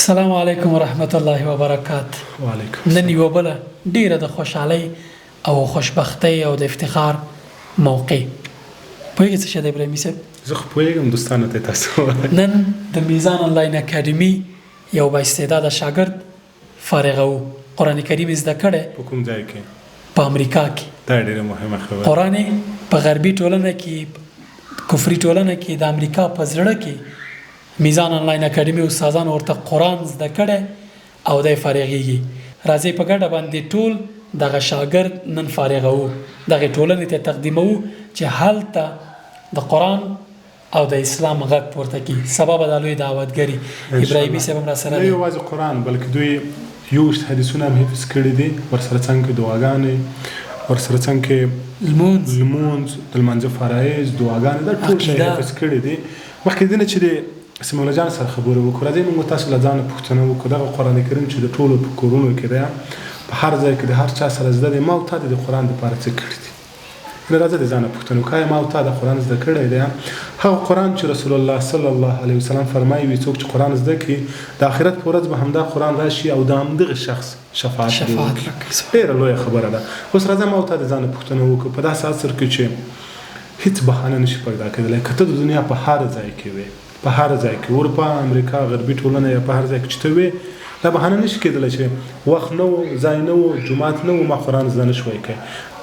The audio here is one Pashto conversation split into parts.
السلام علیکم ورحمت الله وبرکاته. وعلیکم نن یو بل ډیره د خوشحالي او خوشبختی او د افتخار موقع پوهیږئ څه شی دی ابراهیمي صاحب؟ زه خو پوهېږم دوستانو ته تاسو نن د میزان آنلاین اکاډمي یو با استعداده شاګرد فارغه و قرآن کریم زده کړی په کوم ځای کې؟ په امریکا کې. دا ډېره مهمه خبره. قرآن په غربي ټولنه کې کفري ټولنه کې د امریکا په زړه کې میزان آنلاین اکاډمي استادان ورته قرآن زده کړی او دی فارغېږي. راځئ په ګډه باندې ټول دغه شاګرد نن فارغه و دغه ټولنې ته تقدیموو چې هلته د قرآن او د اسلام غږ پورته کړي. سبا به دا لوی دعوتګري ابراهیمي صاحب هم راسره نه یوازې قرآن بلکې دوی یوشت حدیثونه هم حفظ کړي دي، ورسره څنګ کې دعاګانې، ورسره څنګ کې لمونځ د لمانځه فرایض، دعاګانې، دا ټول شی حفظ کړي دي. مخکې دې نه چې د سمیع الله جان سره خبرې وکړو، راځئ موږ تاسو له ځانه پوښتنه وکړو. دغه قرآن کریم چې د ټولو په کورونو کې دی، په هر ځای کې د هر چا سره زده دی، ما او تا د قرآن دپاره څه کړي دي؟ راځه د ځانه پوښتنه وکړو، آیا ما او تا د قرآن زده کړی دی؟ هغه قرآن چې رسول الله صلی الله علیه وسلم فرمایي وي څوک چې قرآن زده کړي د آخرت په ورځ به همدا قرآن راشي او د همدغه شخص شفاعت وکړي. ډېره لویه خبره ده. اوس راځه ما او تا د ځانه پوښتنه وکړو، په داسې عصر کې چې هېڅ بهانه نشي پیدا کېدلی، که ته د دنیا په هر ځای کې وې، په هر ځای کې، اروپا، امریکا، غربي ټولنه، یا په هر ځای کې چې ته وې، دا بهانه نشي کېدلی چې وخت نه و، ځای نه و، جومات نه و، ما قرآن زده نه شوی کوي.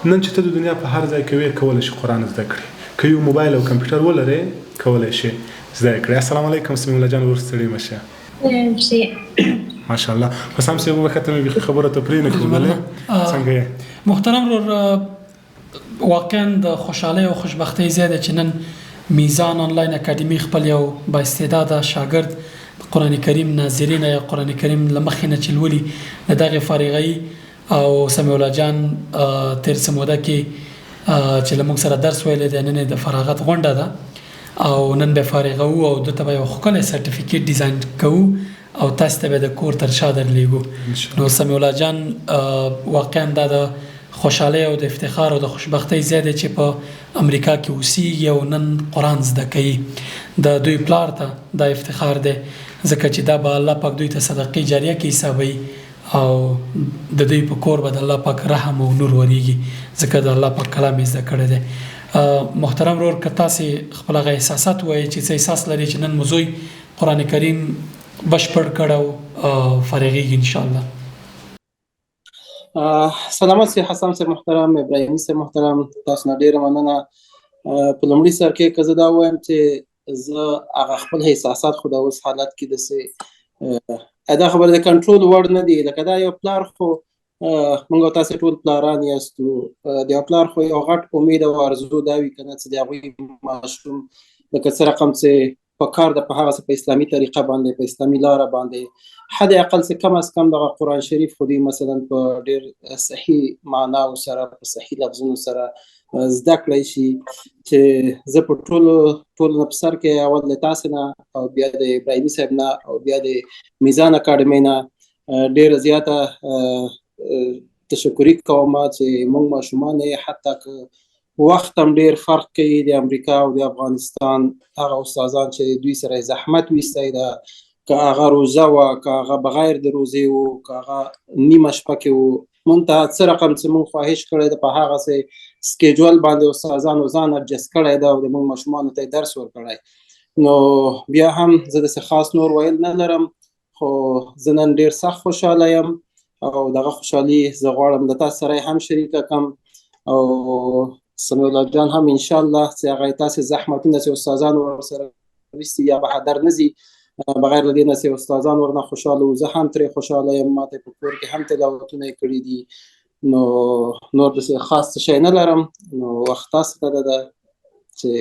نن چې ته د دنیا په هر ځای کې وې کولی شي قرآن زده کړي، که یو موبایل او کمپیوټر ولرې کولی شي زده کړي. السلام علیکم سمیع الله جان، ورستړی مه شه. ماشاءالله. حسام صاحب وبخښه ته مې بیخي خبره ته پرې نه کړم. څنګه یې؟ محترم ورور، واقعا د خوشحالۍ او خوشبختۍ ځای دی چې نن میزان آنلاین اکاډمي خپل یو با استعداده شاګرد قرآن کریم ناظرین یا قرآن کریم له مخې نه چې لولي د دغې فارغۍ او سمیع الله جان تېر څه موده کې چې له موږ سره درس ویلی دی، نن د فراغت غونډه ده او نن به فارغوو او دته به یو ښکلی سرټیفیکیټ ډیزاین کوو او تاسو ته به د کور تر شا درلیږو. نو سمیع الله جان واقعا دا د خوشحالۍ او د افتخار او د خوشبختۍ ځای دی چې په امریکا کې اوسیږي او نن قرآن زده کوي. د دوی پلار ته دا افتخار دی ځکه چې دا به الله پاک دوی ته صدقې جاریه کې حسابوي او د دوی په کور به د الله پاک رحم او نور ورېږي ځکه د الله پاک کلام یې زده کړی دی. محترم ورور، که تاسې خپل هغه احساسات ووایئ چې څه احساس لري چې نن مو زوی قرآن کریم بشپړ کړی او فارغېږي انشاءالله. سلامات سي حسام صاحب محترم، ابراهیمي صاحب محترم، تاسو نه ډیره مننه. په لومړي سر کې که زه دا وایم چې زه هغه خپل احساسات خو د اوس حالت کې داسې دا خبره د کنټرول وړ نه دي. لکه دا یو پلار خو موږ او تاسې ټول پلاران یاستو، د یو پلار خو یو غټ امید او ارزو دا وي که نه چې د هغوی ماشوم لکه څه رقم چې په کار ده په هغه څه په اسلامي طریقه باندې، په اسلامي لاره باندې، حد اقل څه کم از کم دغه قرآن شریف خو دوی مثلا په ډېر صحیح معناو سره، په صحیح لفظونو سره زده کړی شي. چې زه په ټولو نه په سر کې اول د تاسې نه او بیا د ابراهیمي صاحب نه او بیا د میزان اکاډمۍ نه ډېره زیاته تشکري کوم چې موږ ماشومان یې حتی که وخت هم ډېر فرق کوي د امریکا او د افغانستان هغه استادان چې دوی سره زحمت ویستی ده، که هغه روزه وه، که هغه بغیر د روزې و، که هغه نیمه شپه کې و، مونږ ته څه رقم چې مونږ خواهش کړی ده په هغسې سکیجول باندې استادانو ځان اډجسټ کړی ده او د مونږ ماشومانو ته یې درس ورکړی. نو بیا هم زه داسې خاص نور ویل نه لرم، خو زه نن ډېر سخت خوشحاله یم او دغه خوشحالي زه غواړم د تاسو سره هم شریکه کړم او سمیع الله جان هم انشاءالله چې هغه تاسې زحمتونه چې استادانو ورسره ویستي یا به هدر نه ځي، بغیر له دې نه چې استادان ورنه خوشحاله وو، زه هم ترې خوشحاله یم. ما ته په کور کې هم تلاوتونه یې کړي دي. نو نور داسې خاص څه شی نه لرم. نو وخت تاسو ته ده چې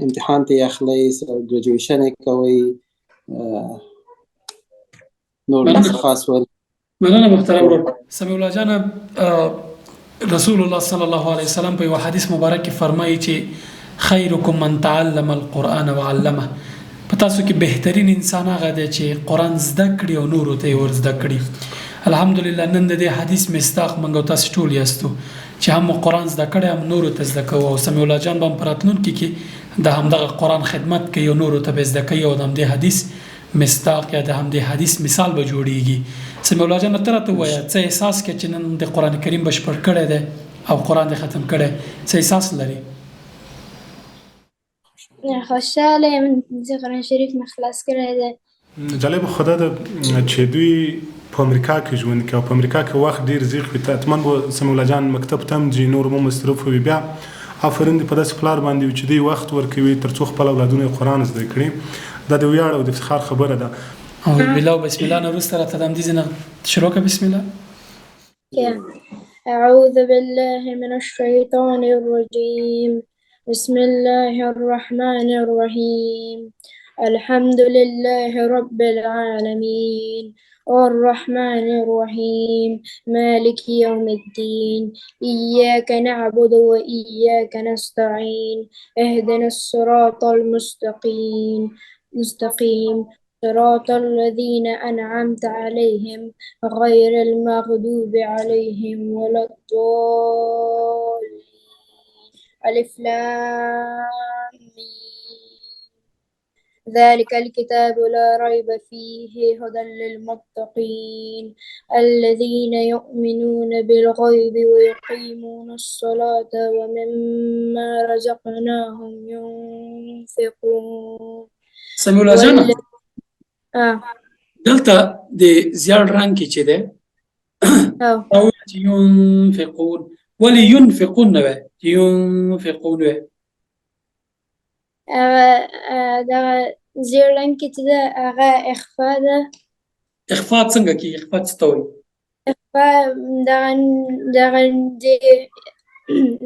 امتحان ته یې اخلئ، ګریجویشن یې کوئ، نور داسې خاص ویل. مننه محترم ورور. سمیع الله جان، رسول الله صلی الله علیه وسلم په یو حدیث مبارک کې فرمایي چې خیرکم من تعلم القرآن وعلمه. په تاسو کې بهترین انسان هغه دی چې قرآن زده کړي او نورو ته یې ور زده کړي. الحمدلله نن د دې حدیث مصداق موږ او تاسو ټول یاستو چې هم قرآن زده کړی هم نورو ته زده کوو. او سمیع الله جان به هم په راتلونکي کې د همدغه قرآن خدمت کوي او نورو ته به زده کوي او د همدې حدیث مصداق یا د همدې حدیث مثال به جوړیږي. څه مولا جان ته راته وایه څه احساس کې چې نن د قرآن کریم بشپړ کړی دی او قرآن دې ختم کړی څه احساس لري؟ خوشحاله یم چې قرآن شریف مې خلاص کړی دی. جالب خدا ده چې دوی په امریکا کې ژوند کوي او په امریکا کې وخت ډیر زیات وي. حتماً به سمیع الله جان مکتب ته هم ځي، نور مو مصروف وي. بیا آفرین دې په داسې پلار باندې چې دوی وخت ورکوي تر څو خپل اولادونه یې قرآن زده کړي. دا د ویاړ او د افتخار خبره ده. او بلا بسم الله نه وروسته راته د همدې ځای نه شروع کړه. بسم الله. أعوذ بالله من الشيطان الرجيم. بسم الله الرحمن الرحيم. الحمد لله رب العالمين الرحمن الرحيم مالك يوم الدين إياك نعبد وإياك نستعين اهدنا الصراط المستقيم صراط الذين أنعمت عليهم غير المغضوب عليهم ولا الضالين. ألف لام ميم. ذلك الكتاب لا ريب فيه هدى للمتقين الذين يؤمنون بالغيب ويقيمون الصلاة ومما رزقناهم ينفقون. سمیع الله جان دلته د زیړ رنګ کې چې ده او ينفقون ولي ينفقون نه ينفقون دا زیر رنګ کې چې ده هغه اخفا ده. اخفا څنګه کې اخفا څه ته وایي؟ اخفا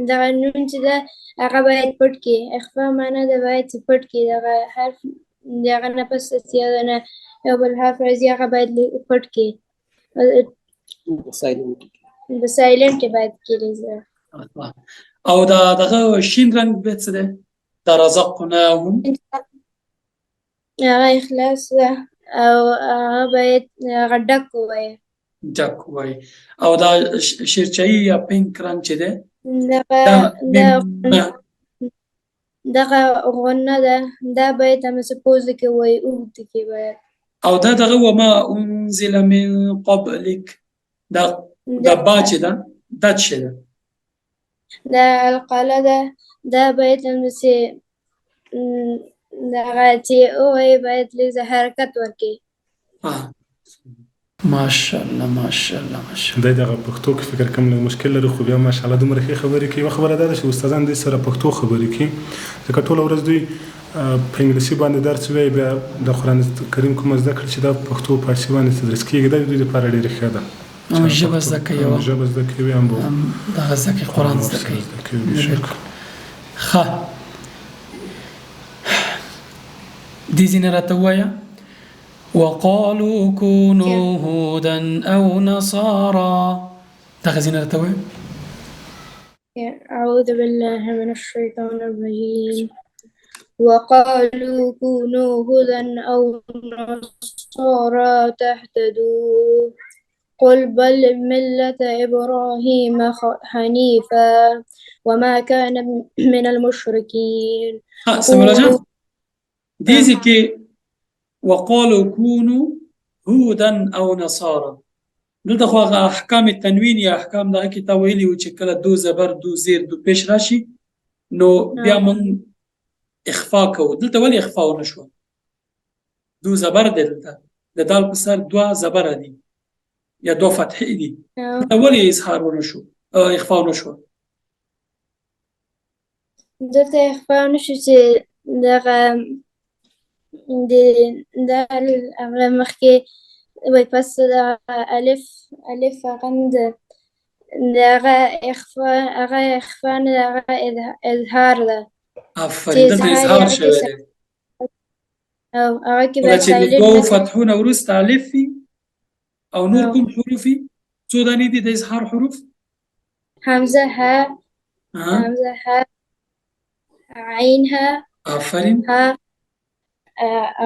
دغه نون چې ده هغه باید پټ کړي. اخفا معنا ده باید پټ کړي. دغه حرف دغه نه پس سیاده نه یو بل حرف راځي هغه باید پټ کړي. په سایلنټ باید کړي. او دغه شین رنګ به څه ده؟ دا رزقناهم هغه اخلاص ده او هغه باید هغه ډک ووایي. ډک ووایي. او دا شیرچایي یا پینک رنګ چې ده دغه غنه ده دا باید همسې پوزه کې وایي اوږد کې باید. او دا دغه وما انزل من قبلک دا با چې ده دا څه ده؟ دا القله ده دا باید همسې دغه چې ووایي باید لږ حرکت ورکړي. ماشاءالله ماشاءالله ماشاءالله. دا دغه پښتو کې فکر کوم لږ مشکل لري خو بیا ماشاءالله دومره ښې خبرې کوي. یوه خبره دا ده چې استادان دې سره پښتو خبرې کوي ځکه ټوله ورځ دوی په انګلیسي باندې درس وایي بیا د قرآن کریم کومه زده کړه چې دا پښتو فارسي باندې تدریس کېږي دا دوی لپاره ډېره ښه ده. ژبه زده کوي ژبه زده کوي هم دغه زده کوي قرآن زده کوي. ښه دې ځینې راته ووایه. وقالوا كونوا هودا أو نصارى دغه ځینې راته ووایه. أعوذ بالله من الشيطان الرجيم. وقالوا كونوا هودا أو نصارى تهتدوا قل بل ملة إبراهيم حنيفا وما كان من المشركين. سمیع الله جان دیزی که وقالوا كونوا هودا او نصارى دلته خو هغه احکام تنوین یا احکام دغه کې تا ویلي و چې کله دو زبر دو زیر دو پیش راشي نو بیا من اخفا کوو. دلته ولې اخفا ونه شوه؟ دو زبر دی دلته د دال په سر دوه زبره دي یا دوه فتحې دي. دلته ولې اظهار ونه شو اخفا ونه شوه؟ دلته اخفا ونه شو چې دغه هغه مخکې وایي پس د الف غند دغه اخفا نه دغه اظهار ده. آفرین دلته اظهار شوی دی او هغه کې کله چې د دوو فتحونه وروسته الف وي او نور کوم حروف وي څو دانې دي د اظهار حروف؟ حمزه ها عین ها آفرین ها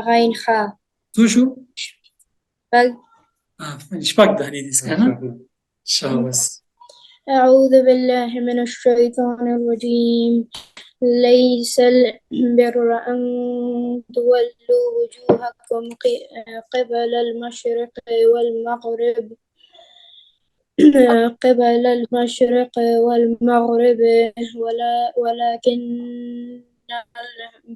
غین خا څو شو؟ شپږ. آفرین شپږ دانې دي که نه؟ شاباس. أعوذ بالله من الشيطان الرجيم. ليس البر أن تولوا وجوهكم قبل المشرق والمغرب ولكن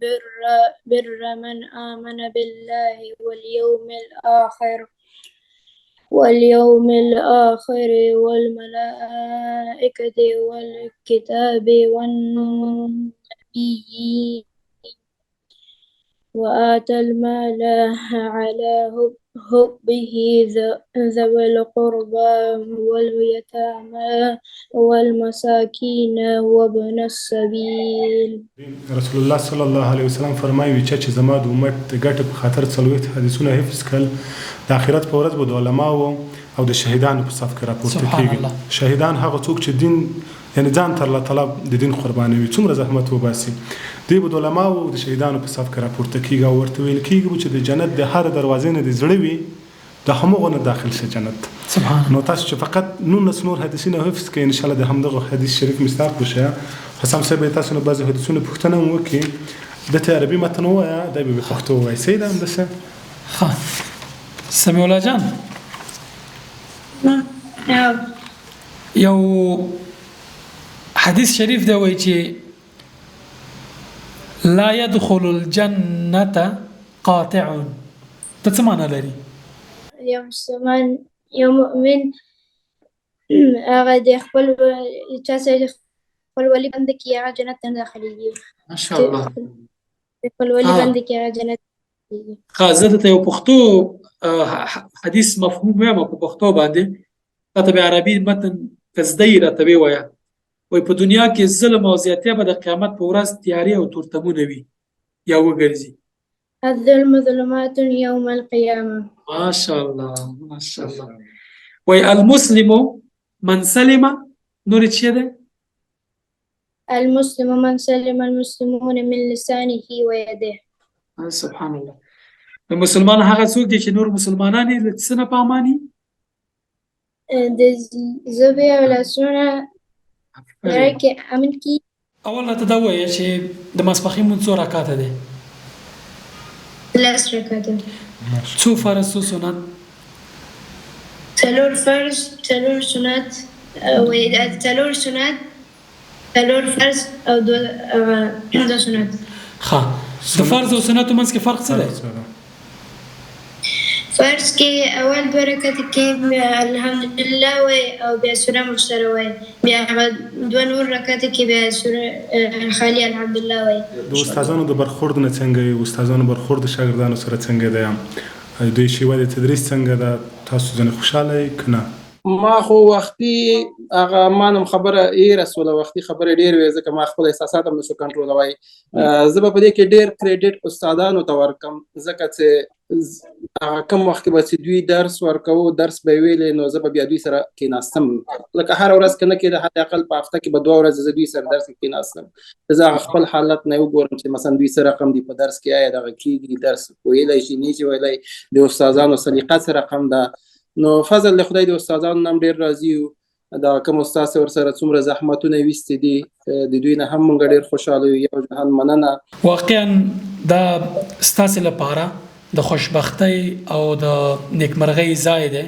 البر من آمن بالله واليوم الآخر والملائكة والكتاب والنبيين وآتى المال على حبه ذوي القربى واليتامى والمساكين وابن السبيل. رسول الله صلی الله علیه وسلم فرمایي چې زما د امت د ګټې په خاطر څلوېښت حدیثونه حفظ کړل د آخرت په ورځ به د علماو او د شهیدانو په صف کې راپورته کېږي. شهیدان هغه څوک چې دین یعنې ځان تر الله تعالی د دین قربانوي څومره زحمت وباسي دوی به د علماو او د شهیدانو په صف کې راپورته کېږي او ورته ویل کېږي چې د جنت د هر دروازې نه د زړه وي د همغو نه داخل شه جنت. نو تاسو چې فقط 19 نور حدیثونه حفظ کړئ ان شاء الله د همدغه حدیث شریف مصداق وشه. حسام صاحب تاسو نه بعضې حدیثونه پوښتنه هم وکړي دته عربي متن ووایه دی به پښتو ووایي صحیح ده همداسې. ښه سمیع الله جان یو حدیث شریف دی وایي چې لا يدخل الجنة قاطع ته څه معنی لري؟ یو مسلمان یو مؤمن هغه د خپل چا سره خپل ولی بند کې هغه جنت ته داخليږي. ماشاءالله خپل ولی بند کې هغه جنت داخليږي. حضرت ته یو پښتو حدیث مفهوم وایم په پښتو باندې ته به عربي متن کزدی راته وایي وای په دنیا کې ظلم او زیاتې به د قیامت په ورځ تیاری او تورتمونه وي یا وګرځي. الظلم ظلمات يوم القيامة. ما شاء الله ما شاء الله. وای المسلم من سلم نور چی ده؟ المسلم من سلم المسلمون من لسانه ويده. سبحان الله. مسلمان هغه څوک دي چې نور مسلمانان یې له څه نه په اماني د ژبې او لاسونه کې امن کی. اول راته دا وایه چې د ماسپښین مونځ څو رکعاته دی؟ 3 رکعاته. څو فرض څو سنت؟ 3 فرض 3 سنت او 3 سنت 3 فرض او 2 سنت. ښه د فرض او سنتو منځ کې فرق څه دی؟ فرض کې اول 2 رکعات کې الحمدلله وای او بیا سوره مشتره وای بیا 2 نور رکعات کې بیا سوره خالی الحمدلله وای. د استادانو د برخورد نه څنګه یې استادانو برخورد شاګردانو سره څنګه دی دوی شیوه د تدریس څنګه ده تاسو ځنه خوشاله یې که نه؟ ما خو وختي هغه مانم خبره رسوله وختي خبره ډیر وي ځکه ما خپل احساسات هم نشو کنټرولوای. زه به په دې کې ډیر کریډټ استادانو ته ورکم ځکه چې کم وخت کې به چې دوی درس ورکوو درس به ویلې نو زه به بیا دوی سره کېناستم لکه هره ورځ که نه کېده حتی اقل په هفته کې به 2 ورځې زه دوی سره درس کې کېناستم. زه هغه خپل حالت نه وګورم چې مثلا دوی څه رقم دی په درس کې آیا دغه کېږي درس ویلی شي نه شي ویلی د استادانو سلیقه څه رقم ده. نو فضل له خدای د استادانو نام ډیر راضي یو دا کوم استاد ورسره څومره زحمتونه ویستي دي د دوی نه هم موږ ډیر خوشاله یو یو جهان مننه. واقعا دا ستاسو لپاره د خوشبختی او د نیکمرغۍ ځای دی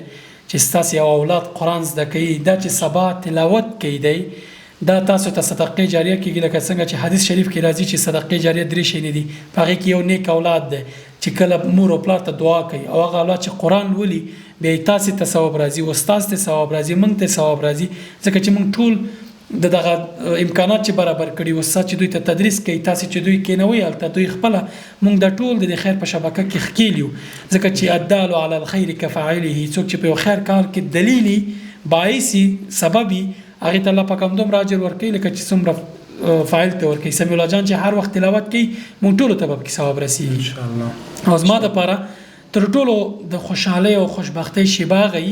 چې ستاسو یو اولاد قرآن زده کوي دا چې سبا تلاوت کوي دی دا تاسو ته صدقه جاریه کېږي لکه څنګه چې حدیث شریف کې راځي چې صدقه جاریه 3 شی نه دي په هغې کې یو نیک اولاد دی چې کله مور او پلار ته دعا کوي او هغه اولاد چې قرآن لولي بیا تاسو ته ثواب راځي او استاد ته ثواب راځي موږ ته ثواب راځي ځکه چې موږ ټول دغه امکانات چې برابر کړي استاد چې دوی ته تدریس کوي تاسو چې دوی کینوي البته دوی خپل موږ د ټول د خیر په شبکه کې خکیلیو ځکه چې الدال علی الخير كفاعله څوک چې په خیر کار کې دلیلی باعثي سببي هغه ته الله پاک هم دوم راجر ورکړي لکه چې څومره فاعل ته ورکړي. سمیع الله جان چې هر وخت تلاوت کوي موږ ټول ته به ثواب رسیږي ان شاء الله. او زما د لپاره تر ټولو د خوشحالۍ او خوشبختۍ شیبه غي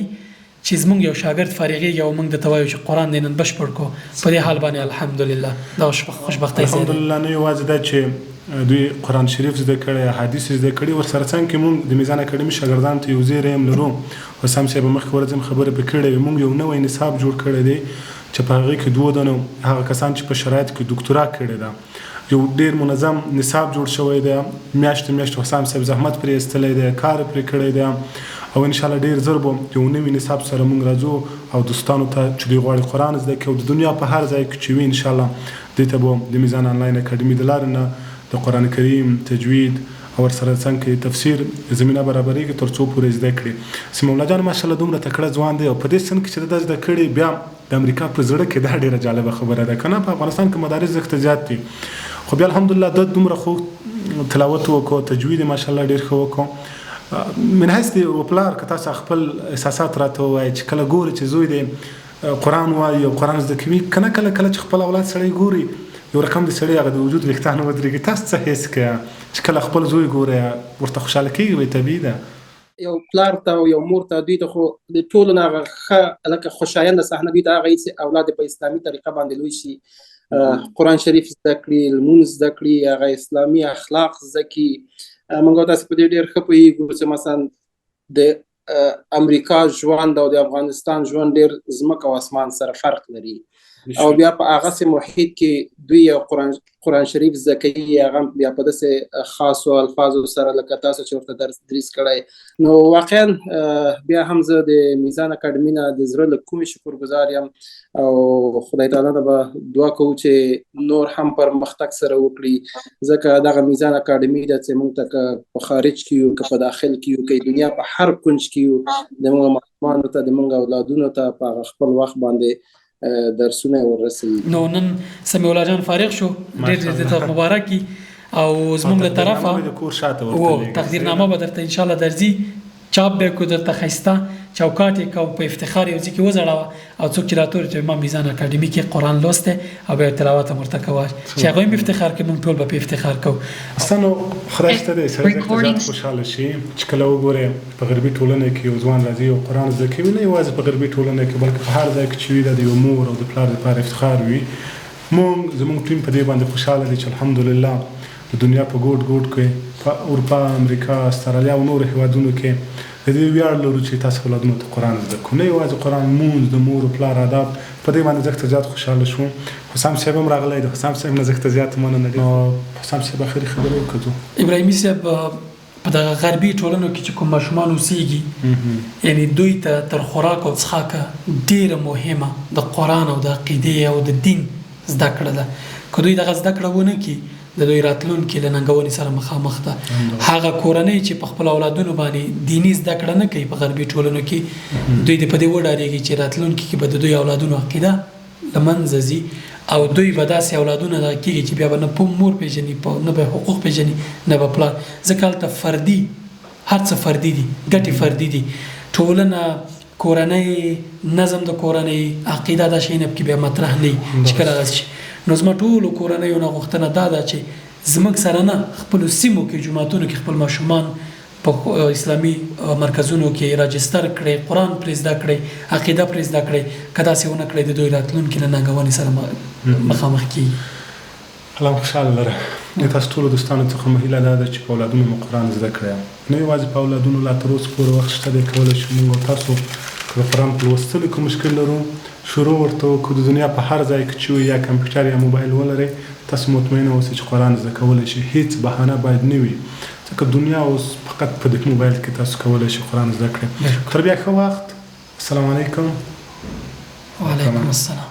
چې زمونږ یو شاګرد فارغېږي او موږ د توایو چې قرآن دې نن بشپړ کو په دې حال باندې الحمدلله دا خوشبختۍ زیاده الحمدلله نه یوازې دا چې دوی قرآن شریف زده کړی حدیث زده کړي ورسره څنګه کې موږ د میزان اکاډمي شاګردانو ته یو زیری هم لرو حسام صاحب مخکې ورځم خبره پرې کړې وې موږ یو نوی نصاب جوړ کړی دی چې په هغې کې 2 دنو هغه کسان چې په شرایطو کې ډاکټورا کړې ده یو ډېر منظم نصاب جوړ شوی دی میاشتې حسام صاحب زحمت پرې ایستلی دی کار پرې کړی دی او انشاءالله ډېر زر به یو نوي نصاب سره موږ راځو او دوستانو ته چې دوی غواړي قرآن زده کړي او د دنیا په هر ځای کې چې وي انشاءالله دې ته به د میزان آنلاین اکاډمي د لارې نه د قرآن کریم تجوید او ورسره څنګه تفسیر زمینه برابرېږي تر څو پورې زده کړي سمیع الله جان ماشاءالله دومره تکړه ځوان دی او په دې سن کې چې دا زده کړي بیا د امریکا په زړه کې دا ډېره جالبه خبره ده که نه په افغانستان کې مدارس زښته زیات دي خو بیا الحمدلله د دومره خو تلاوت وکړو تجوید ماشاءالله ډېر ښه وکړو من حیث دی وپلار که تاسو خپل احساسات راته ووایئ چې کله ګوري چې زوی دی قرآن وایي او قرآن زده کوي که نه کله چې خپل اولاد سړی ګوري یو رقم د سړی هغه د وجود ویښتان ودرېږي تاسو څه حس کوئ چې کله خپل زوی ګوري ورته خوشحاله کېږي وایي طبیعي ده یو پلار ته او یو مور ته دوی ته خو د ټولو نه هغه ښه لکه خوشاینده صحنه دوی ته هغه چې اولاد په اسلامي طریقه باندې لوی شي قرآن شریف زده کړي لمونځ زده کړي هغه اسلامي اخلاق زده کړي موږ تاسو په دې ډېر ښه پوهېږو چې مثلا د امریکا ژوند او د افغانستان ژوند ډېر ځمکه او اسمان سره فرق لري او بیا په هغسې محیط کې دوی یو قرآن شریف زده کوي هغه بیا په داسې خاصو الفاظو سره لکه تاسو چې ورته درس تدریس کړی نو واقعا بیا هم زه د میزان اکاډمي نه د زړه له کومې شکرګزار یم او خدای تعالی ته به دعا کوو چې نور هم پرمختګ سره وکړي ځکه دغه میزان اکاډمي ده چې موږ ته که په خارج کې یو که په داخل کې یو که دنیا په هر کونج کې یو د موږ ماشومانو ته د موږ اولادونو ته په خپل وخت باندې درسونه ورسوي نو نن سمیع الله جان فارغ شو ډېر ته مبارکي او زموږ له طرفه تقدیرنامه به درته انشاءالله درځي چاپ به کو درته ښایسته چوکاټ یې کو په افتخار یو ځای کې وځړوه او څوک چې راته وایي چې ما میزان اکاډمي کې قرآن لوستی او بیا تلاوت هم ورته کوه چې هغوی هم افتخار کوي موږ ټول به په افتخار کوو ستنو خدای شته دی سړی درته زیات خوشحاله شي چې کله وګورې په غربي ټولنه کې یو ځوان راځي او قرآن زده کوي نه یوازې په غربي ټولنه کې بلکې په هر ځای کې چې وي دا د یو مور او د پلار دپاره افتخار وي زموږ ټیم په دې باندې خوشحاله دی چې الحمدلله د دنیا په ګوټ ګوټ کې په اروپا امریکا استرالیا او نورو هیوادونو کې د دې ویاړ لرو چې تاسو اولادونو ته قرآن زده کړو نه یوازې قرآن مونځ د مور او پلار آداب په دې باندې زه زیات خوشحاله شوم حسام صاحب هم راغلی دی حسام صاحب نه زه زیات مننه نو حسام صاحب اخري خبرې وکړو ابراهیمي صاحب په دغه غربي ټولنو کې چې کوم ماشومان اوسېږي یعنی دوی ته تر خوراک او څښاکه ډېره مهمه د قرآن او د عقیدې او د دین زده کړه ده که دوی دغه زده کړه ونه کړي د دوی راتلونکي له ننګونې سره مخامخ ده هغه کورنۍ چې په خپل اولادونو باندې دیني زده کړه نه کوي په غربي ټولنو کې دوی د په دې وډارېږي چې راتلونکي کې به د دوی اولادونو عقیده له منځه ځي او دوی به داسې اولادونه دغه کېږي چې بیا به نه په مور پېژني نه به حقوق پېژني نه به پلار ځکه هلته فردي هر څه فردي دي ګټې فردي دي ټولنه کورنۍ نظم د کورنۍ عقیده دا شی نه پکې بیا مطرح نه وي چې کله هغه شي نو زما ټولو کورنیو نه غوښتنه دا ده چې زموږ سره نه خپلو سیمو کې جوماتونو کې خپل ماشومان په اسلامي مرکزونو کې راجستر کړئ قرآن پرې زده کړئ عقیده پرې زده کړئ که داسې ونه کړئ د دوی راتلونکي له ننګونې سره مخامخ کېږي الله خوشحاله لره تاسو ټولو دوستانو څخه هیله دا ده چې په اولادونو مو قرآن زده کړی نه یوازې په اولادونو لا تر اوسه پورې وخت شته دی کولی شو موږ او تاسو که د قرآن په لوستلو کې مشکل لرو شروع ورته وکړو د دنیا په هر ځای کې چې یا کمپیوټر یا موبایل ولرئ تاسو مطمئنه اوسئ چې قرآن زده کولی شئ هیڅ بهانه باید نه وي ځکه دنیا اوس فقط په دې موبایل کې تاسو کولی شئ قرآن زده کړئ تر بیا ښه وخت السلام علیکم وعلیکم السلام